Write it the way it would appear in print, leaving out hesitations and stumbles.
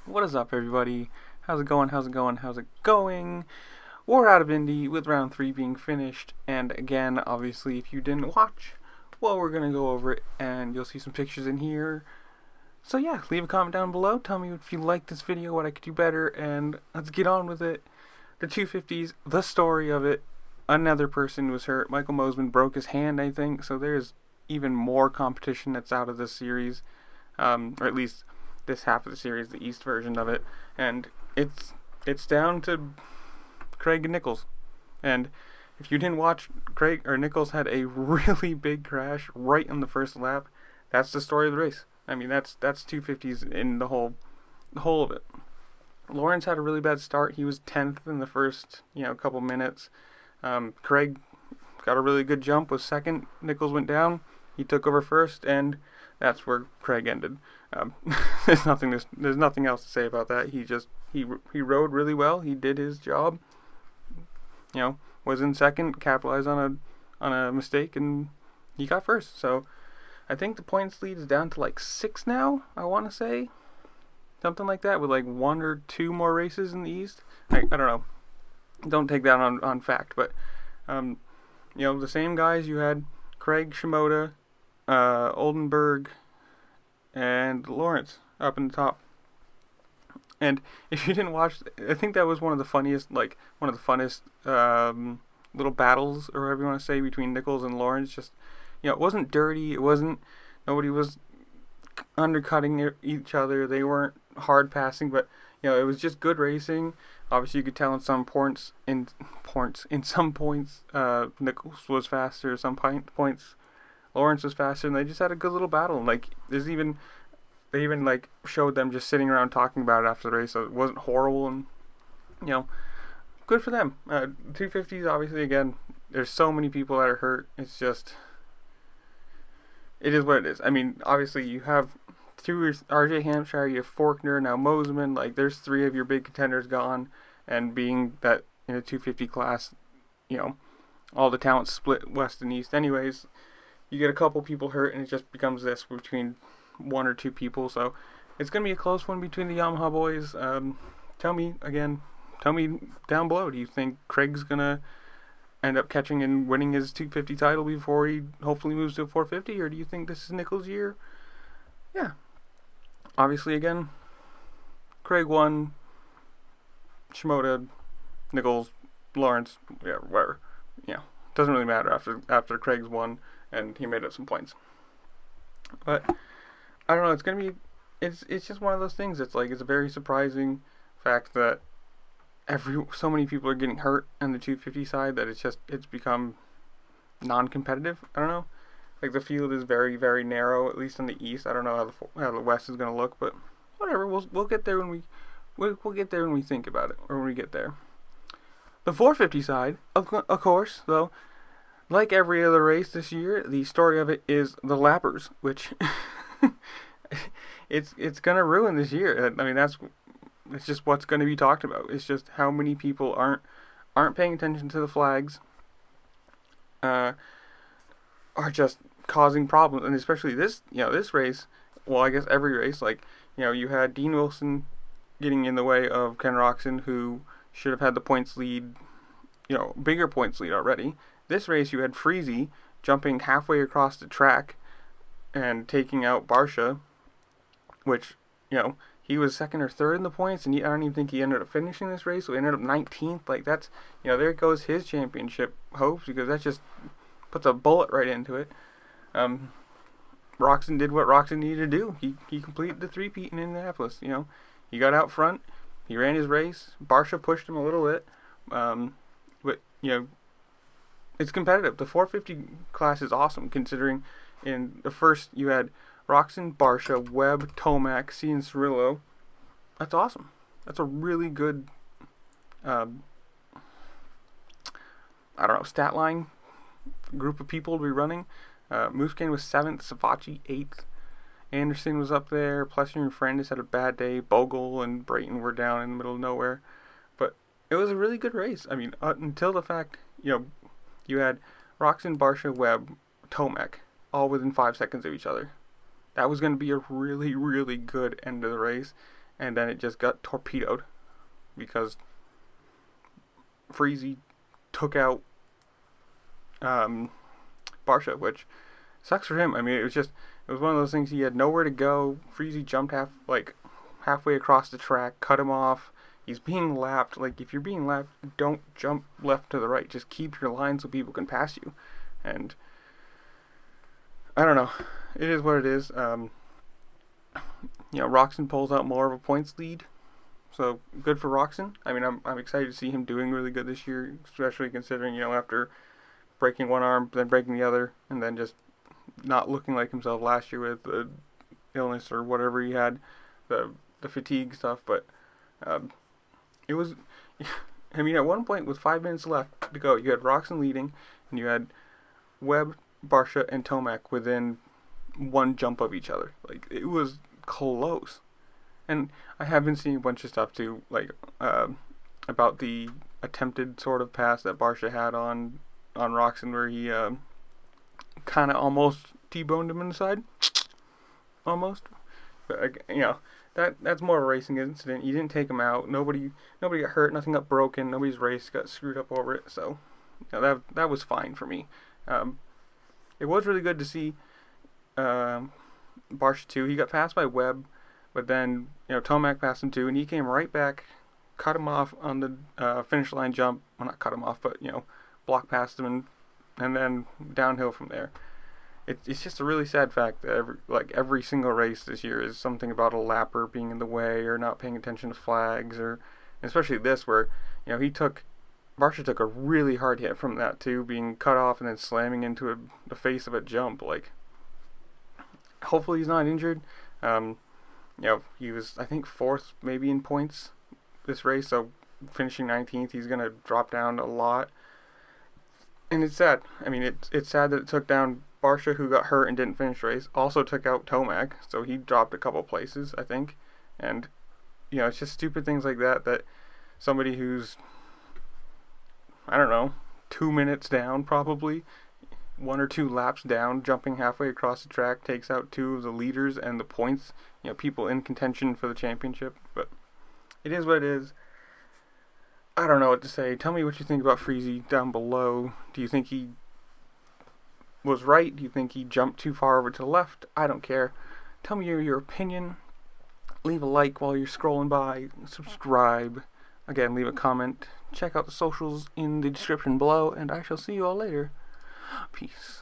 What is up, everybody? How's it going? How's it going? How's it going? We're out of Indy with round 3 being finished, and again, obviously, if you didn't watch, well, we're gonna go over it, and you'll see some pictures in here. So yeah, leave a comment down below. Tell me if you like this video, what I could do better, and let's get on with it. The 250s, the story of it. Another person was hurt. Michael Mosman broke his hand, I think. So there's even more competition that's out of this series, or at least this half of the series, the East version of it, and it's down to Craig and Nichols. And if you didn't watch, Craig or Nichols had a really big crash right on the first lap. That's the story of the race. I mean, that's 250s in the whole of it. Lawrence had a really bad start. He was 10th in the first couple minutes. Craig got a really good jump, was second. Nichols went down. He took over first, and that's where Craig ended. There's nothing else to say about that. He rode really well. He did his job. Was in second, capitalized on a mistake, and he got first. So I think the points lead is down to like 6 now. I want to say something like that, with like 1 or 2 more races in the East. I don't know. Don't take that on fact, but the same guys you had: Craig, Shimoda, Oldenburg, and Lawrence up in the top. And if you didn't watch, I think that was one of the funnest little battles, or whatever you want to say, between Nichols and Lawrence. Just, it wasn't dirty. Nobody was undercutting each other. They weren't hard passing, but it was just good racing. Obviously, you could tell in some points, Nichols was faster. Some points, Lawrence was faster, and they just had a good little battle. And they even showed them just sitting around talking about it after the race, so it wasn't horrible, and good for them. 250s, obviously, again, there's so many people that are hurt. It's just, it is what it is. I mean, obviously, you have RJ Hampshire, you have Faulkner, now Mosman. There's 3 of your big contenders gone, and being that in a 250 class, all the talent split west and east anyways, you get a couple people hurt, and it just becomes this between 1 or 2 people. So it's going to be a close one between the Yamaha boys. Tell me down below, do you think Craig's going to end up catching and winning his 250 title before he hopefully moves to a 450, or do you think this is Nichols' year? Yeah. Obviously, again, Craig won, Shimoda, Nichols, Lawrence, whatever. Doesn't really matter after Craig's won and he made up some points. But I don't know. It's just one of those things. It's a very surprising fact that so many people are getting hurt on the 250 side that it's become non-competitive. I don't know. The field is very, very narrow, at least in the East. I don't know how the West is going to look, but whatever. We'll get there we'll get there when we think about it, or when we get there. The 450 side, of course, though, like every other race this year, the story of it is the lappers, which it's going to ruin this year. I mean, it's just what's going to be talked about. It's just how many people aren't paying attention to the flags, are just causing problems, and especially this race. Well, I guess every race, you had Dean Wilson getting in the way of Ken Roczen, who should have had the points lead, bigger points lead already. This race, you had Freezy jumping halfway across the track and taking out Barsha, which, he was second or third in the points, and I don't even think he ended up finishing this race, so he ended up 19th. That's, there goes his championship hopes, because that just puts a bullet right into it. Roczen did what Roczen needed to do. He completed the 3-peat in Indianapolis. He got out front. He ran his race. Barsha pushed him a little bit. But it's competitive. The 450 class is awesome, considering in the first you had Roczen, Barsha, Webb, Tomac, C, and Cirillo. That's awesome. That's a really good, stat line group of people to be running. Musquin was 7th, Savachi 8th. Anderson was up there. Plessinger and Ferrandis had a bad day. Bogle and Brayton were down in the middle of nowhere. But it was a really good race. I mean, until the fact, you had Roczen, Barsha, Webb, Tomac, all within 5 seconds of each other. That was going to be a really, really good end of the race. and then it just got torpedoed because Freezy took out Barsha, which sucks for him. I mean, it was one of those things. He had nowhere to go. Freezy jumped halfway across the track, cut him off. He's being lapped. Like, if you're being lapped, don't jump left to the right. Just keep your line so people can pass you. And I don't know. It is what it is. Roczen pulls out more of a points lead. So, good for Roczen. I mean, I'm excited to see him doing really good this year, especially considering, after breaking one arm, then breaking the other, and then just not looking like himself last year with the illness or whatever he had, the fatigue stuff. But it was, I mean, at one point with 5 minutes left to go, you had Roczen leading, and you had Webb, Barsha, and Tomac within one jump of each other. Like, it was close. And I have been seeing a bunch of stuff too, like about the attempted sort of pass that Barsha had on Roczen, where he kind of almost T-boned him in the side, almost. But that's more of a racing incident. You didn't take him out. Nobody got hurt. Nothing got broken. Nobody's race got screwed up over it. So that was fine for me. It was really good to see Barsha too. He got passed by Webb. But then, Tomac passed him too, and he came right back, cut him off on the finish line jump. Well, not cut him off, but, block past him, and then downhill from there. It's just a really sad fact that every single race this year is something about a lapper being in the way or not paying attention to flags, or especially this where, Barsha took a really hard hit from that too, being cut off and then slamming into the face of a jump. Like, hopefully he's not injured. He was, I think, 4th maybe in points this race, so finishing 19th, he's going to drop down a lot. And it's sad. I mean, it's sad that it took down Barsha, who got hurt and didn't finish the race. Also took out Tomac, so he dropped a couple places, I think. And, it's just stupid things like that somebody who's, I don't know, 2 minutes down probably, 1 or 2 laps down, jumping halfway across the track, takes out 2 of the leaders and the points, people in contention for the championship. But it is what it is. I don't know what to say. Tell me what you think about Freezy down below. Do you think he was right? Do you think he jumped too far over to the left? I don't care. Tell me your opinion. Leave a like while you're scrolling by. Subscribe. Again, leave a comment. Check out the socials in the description below, and I shall see you all later. Peace.